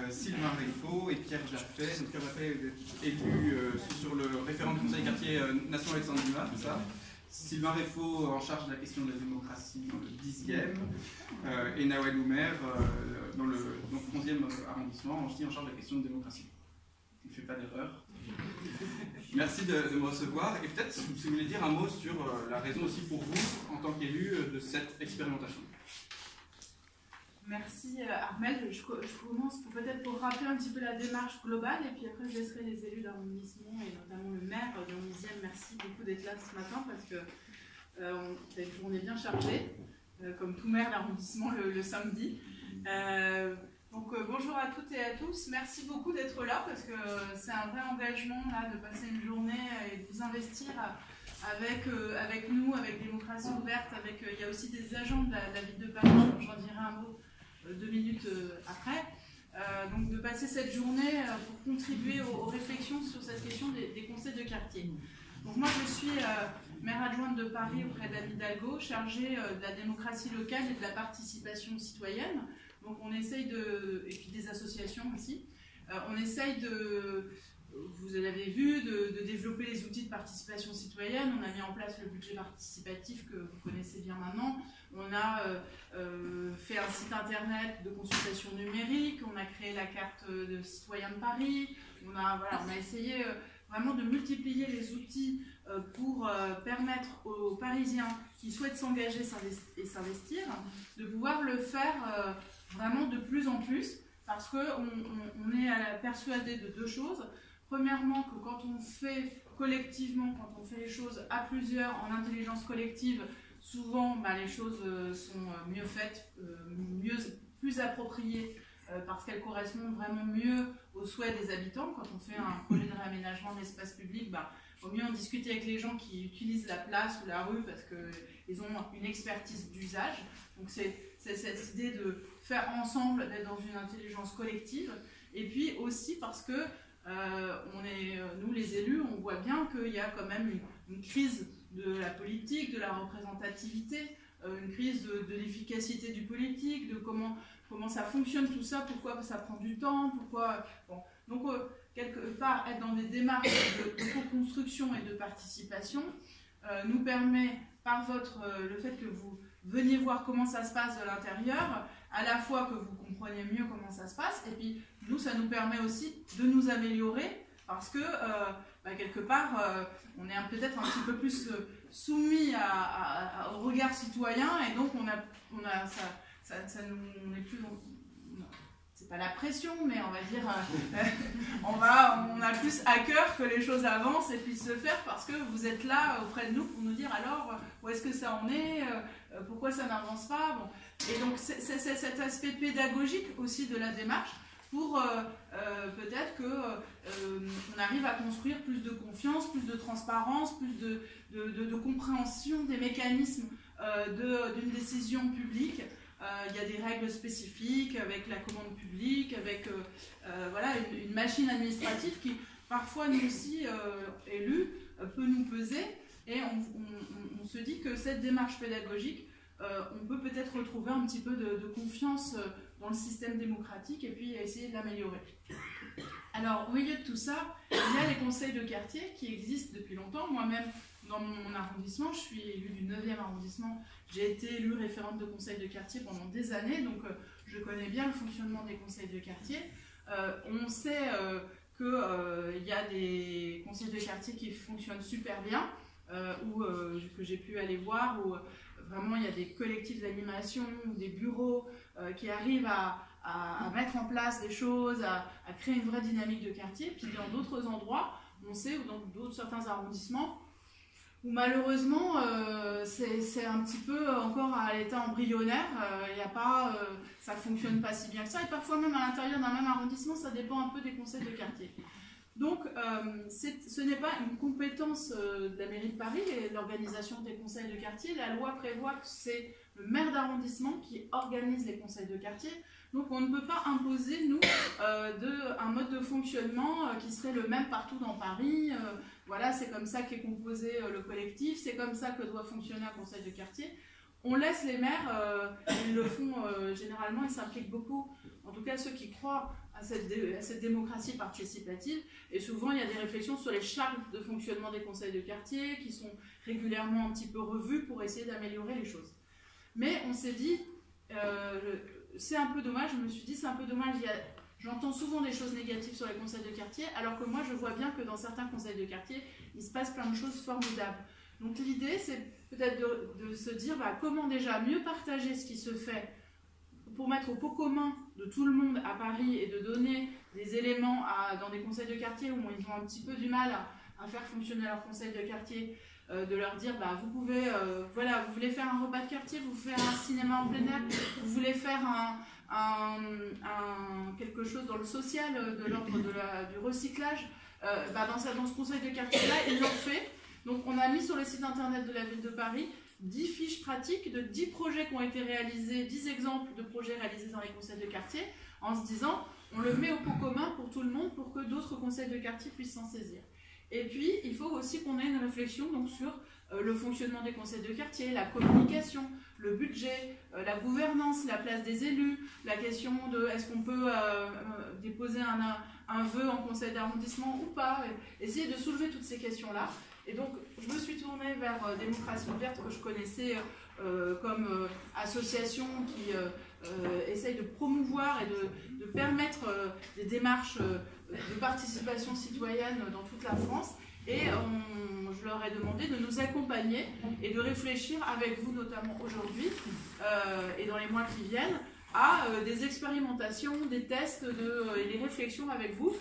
Sylvain Réfaud et Pierre Jaffet. Donc Pierre Jaffet est élu sur le référent du Conseil quartier Nation Alexandre Dumas, tout ça. Sylvain Réfaud en charge de la question de la démocratie dans le 10e, et Nawel Oumer dans le 11e arrondissement, aussi en charge de la question de démocratie. Je ne fais pas d'erreur. Merci de me recevoir. Et peut-être, si vous voulez dire un mot sur la raison aussi pour vous, en tant qu'élu, de cette expérimentation. Merci Armel. Je commence peut-être pour rappeler un petit peu la démarche globale et puis après je laisserai les élus d'arrondissement et notamment le maire du 11e. Merci beaucoup d'être là ce matin parce que c'est une journée bien chargée, comme tout maire d'arrondissement le samedi. Bonjour à toutes et à tous. Merci beaucoup d'être là parce que c'est un vrai engagement là, de passer une journée et de vous investir avec nous, avec Démocratie Ouverte. Il y a aussi des agents de la ville de Paris, j'en dirai un mot 2 minutes après. Donc de passer cette journée pour contribuer aux réflexions sur cette question des conseils de quartier. Donc moi je suis maire adjointe de Paris auprès d'Anne Hidalgo, chargée de la démocratie locale et de la participation citoyenne. Donc on essaye et puis des associations aussi, on essaye vous l'avez vu, de développer les outils de participation citoyenne. On a mis en place le budget participatif que vous connaissez bien maintenant. On a fait un site internet de consultation numérique, on a créé la carte de citoyen de Paris, on a essayé vraiment de multiplier les outils pour permettre aux Parisiens qui souhaitent s'engager et s'investir de pouvoir le faire vraiment de plus en plus, parce qu'on est persuadé de 2 choses. Premièrement, que quand on fait collectivement, quand on fait les choses à plusieurs, en intelligence collective, souvent les choses sont mieux faites, plus appropriées, parce qu'elles correspondent vraiment mieux aux souhaits des habitants. Quand on fait un projet de réaménagement de l'espace public, il vaut mieux en discuter avec les gens qui utilisent la place ou la rue, parce qu'ils ont une expertise d'usage. Donc c'est cette idée de faire ensemble, d'être dans une intelligence collective, et puis aussi parce que nous les élus, on voit bien qu'il y a quand même une crise de la politique, de la représentativité, une crise de l'efficacité du politique, de comment ça fonctionne tout ça, pourquoi ça prend du temps, pourquoi... Bon. Donc quelque part, être dans des démarches de co-construction et de participation nous permet, par le fait que vous veniez voir comment ça se passe de l'intérieur, à la fois que vous compreniez mieux comment ça se passe, et puis nous, ça nous permet aussi de nous améliorer, parce que quelque part, on est peut-être un petit peu plus soumis au regard citoyen, et donc on est plus... C'est pas la pression, mais on va dire, on a plus à cœur que les choses avancent et puissent se faire, parce que vous êtes là auprès de nous pour nous dire alors où est-ce que ça en est, pourquoi ça n'avance pas. Bon. Et donc c'est cet aspect pédagogique aussi de la démarche pour peut-être qu'on arrive à construire plus de confiance, plus de transparence, plus de compréhension des mécanismes d'une décision publique. Il y a des règles spécifiques avec la commande publique, avec une machine administrative qui, parfois, nous aussi, élus, peut nous peser. Et on se dit que cette démarche pédagogique, on peut peut-être retrouver un petit peu de confiance dans le système démocratique et puis essayer de l'améliorer. Alors, au milieu de tout ça, il y a les conseils de quartier qui existent depuis longtemps. Moi-même, dans mon arrondissement, je suis élue du 9e arrondissement. J'ai été élue référente de conseil de quartier pendant des années, donc je connais bien le fonctionnement des conseils de quartier. On sait qu'il y a des conseils de quartier qui fonctionnent super bien, que j'ai pu aller voir, où vraiment il y a des collectifs d'animation, des bureaux qui arrivent à mettre en place des choses, à créer une vraie dynamique de quartier. Puis dans d'autres endroits, on sait, ou dans certains arrondissements, où malheureusement c'est un petit peu encore à l'état embryonnaire, ça ne fonctionne pas si bien que ça, et parfois même à l'intérieur d'un même arrondissement, ça dépend un peu des conseils de quartier. Donc ce n'est pas une compétence de la mairie de Paris, l'organisation des conseils de quartier. La loi prévoit que c'est le maire d'arrondissement qui organise les conseils de quartier. Donc on ne peut pas imposer, nous, un mode de fonctionnement qui serait le même partout dans Paris. Voilà, c'est comme ça qu'est composé le collectif, c'est comme ça que doit fonctionner un conseil de quartier. On laisse les maires, ils le font généralement, ils s'impliquent beaucoup en tout cas ceux qui croient à cette démocratie participative, et souvent il y a des réflexions sur les chartes de fonctionnement des conseils de quartier qui sont régulièrement un petit peu revues pour essayer d'améliorer les choses. Mais on s'est dit, c'est un peu dommage, je me suis dit c'est un peu dommage, j'entends souvent des choses négatives sur les conseils de quartier, alors que moi je vois bien que dans certains conseils de quartier, il se passe plein de choses formidables. Donc l'idée c'est peut-être de se dire comment déjà mieux partager ce qui se fait pour mettre au pot commun de tout le monde à Paris et de donner des éléments dans des conseils de quartier où ils ont un petit peu du mal à faire fonctionner leur conseil de quartier, de leur dire vous pouvez, voilà, vous voulez faire un repas de quartier, vous voulez faire un cinéma en plein air, vous voulez faire quelque chose dans le social, de l'ordre du recyclage, dans ce conseil de quartier-là, ils l'ont fait. Donc on a mis sur le site internet de la ville de Paris 10 fiches pratiques de 10 projets qui ont été réalisés, 10 exemples de projets réalisés dans les conseils de quartier, en se disant on le met au pot commun pour tout le monde pour que d'autres conseils de quartier puissent s'en saisir. Et puis il faut aussi qu'on ait une réflexion donc, sur le fonctionnement des conseils de quartier, la communication, le budget, la gouvernance, la place des élus, la question de est-ce qu'on peut déposer un vœu en conseil d'arrondissement ou pas, essayer de soulever toutes ces questions-là. Et donc, je me suis tournée vers Démocratie Ouverte, que je connaissais comme association qui essaye de promouvoir et de permettre des démarches de participation citoyenne dans toute la France. Et je leur ai demandé de nous accompagner et de réfléchir avec vous, notamment aujourd'hui et dans les mois qui viennent, à des expérimentations, des tests et des réflexions avec vous,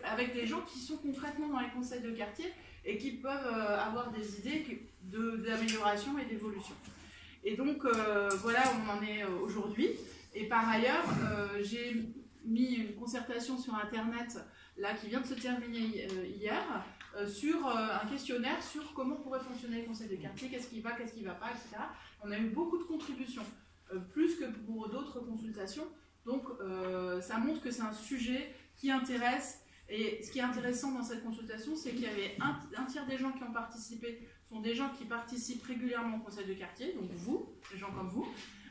avec des gens qui sont concrètement dans les conseils de quartier et qui peuvent avoir des idées d'amélioration et d'évolution. Et donc, voilà où on en est aujourd'hui. Et par ailleurs, j'ai mis une concertation sur Internet, là, qui vient de se terminer hier, sur un questionnaire sur comment pourrait fonctionner les conseils de quartier, qu'est-ce qui va pas, etc. On a eu beaucoup de contributions, plus que pour d'autres consultations. Donc, ça montre que c'est un sujet qui intéresse. Et ce qui est intéressant dans cette consultation, c'est qu'il y avait un tiers des gens qui ont participé sont des gens qui participent régulièrement au conseil de quartier, donc vous, des gens comme vous.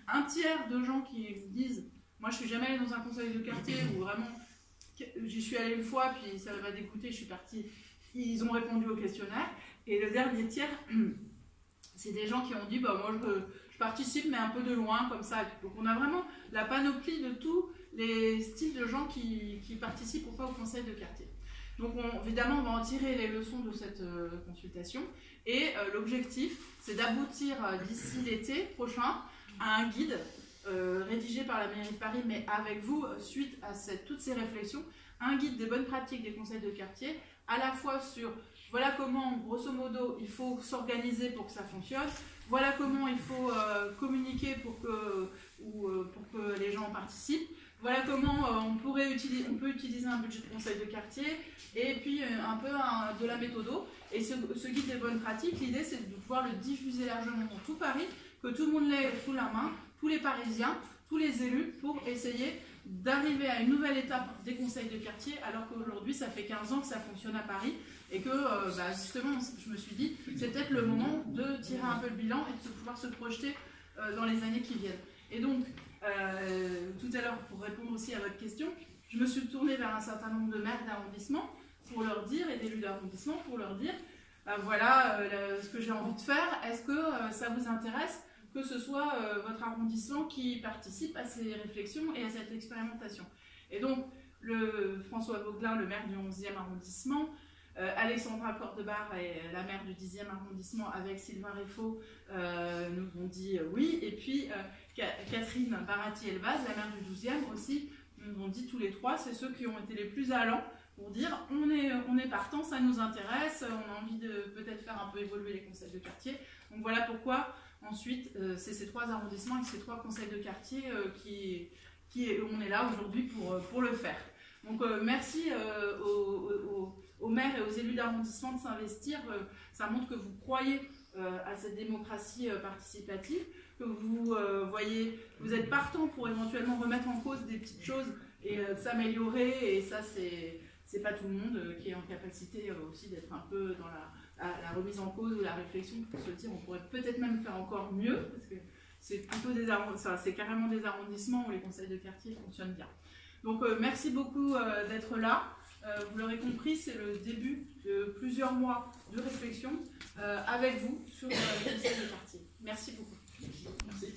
Un tiers de gens qui disent « moi je suis jamais allé dans un conseil de quartier » ou vraiment « j'y suis allé une fois, puis ça m'a dégoûté, je suis partie ». Ils ont répondu au questionnaire. Et le dernier tiers, c'est des gens qui ont dit « moi je participe mais un peu de loin, comme ça ». Donc on a vraiment la panoplie de tous les styles de gens qui participent ou pas au conseil de quartier. Donc évidemment, on va en tirer les leçons de cette consultation. Et l'objectif, c'est d'aboutir d'ici l'été prochain à un guide rédigé par la mairie de Paris, mais avec vous, suite à toutes ces réflexions, un guide des bonnes pratiques des conseils de quartier, à la fois sur voilà comment, grosso modo, il faut s'organiser pour que ça fonctionne, voilà comment il faut communiquer pour que les gens participent, voilà comment on peut utiliser un budget de conseil de quartier, et puis un peu de la méthodo. Et ce guide des bonnes pratiques, l'idée c'est de pouvoir le diffuser largement dans tout Paris, que tout le monde l'ait sous la main, tous les Parisiens, tous les élus, pour essayer d'arriver à une nouvelle étape des conseils de quartier, alors qu'aujourd'hui ça fait 15 ans que ça fonctionne à Paris, et que justement je me suis dit c'est peut-être le moment de tirer un peu le bilan et de pouvoir se projeter dans les années qui viennent. Et donc tout à l'heure, pour répondre aussi à votre question, je me suis tournée vers un certain nombre de maires d'arrondissement pour leur dire, et d'élus d'arrondissement, pour leur dire voilà ce que j'ai envie de faire, est-ce que ça vous intéresse que ce soit votre arrondissement qui participe à ces réflexions et à cette expérimentation. Et donc, François Vauquelin, le maire du 11e arrondissement, Alexandra Cordebar, la maire du 10e arrondissement, avec Sylvain Réfaud, nous ont dit oui. Et puis, Catherine Barati-Elbaz, la maire du 12e aussi, nous ont dit tous les trois, c'est ceux qui ont été les plus allants pour dire on est partant, ça nous intéresse, on a envie de peut-être faire un peu évoluer les conseils de quartier. Donc voilà pourquoi ensuite c'est ces trois arrondissements et ces trois conseils de quartier on est là aujourd'hui pour le faire. Donc merci aux maires et aux élus d'arrondissement de s'investir. Ça montre que vous croyez à cette démocratie participative, que vous voyez, vous êtes partant pour éventuellement remettre en cause des petites choses et s'améliorer, et ça c'est pas tout le monde qui est en capacité aussi d'être un peu dans la remise en cause ou la réflexion pour se dire on pourrait peut-être même faire encore mieux, parce que c'est plutôt c'est carrément des arrondissements où les conseils de quartier fonctionnent bien. Donc merci beaucoup d'être là. Vous l'aurez compris, c'est le début de plusieurs mois de réflexion avec vous sur le conseil de quartier. Merci beaucoup. Merci.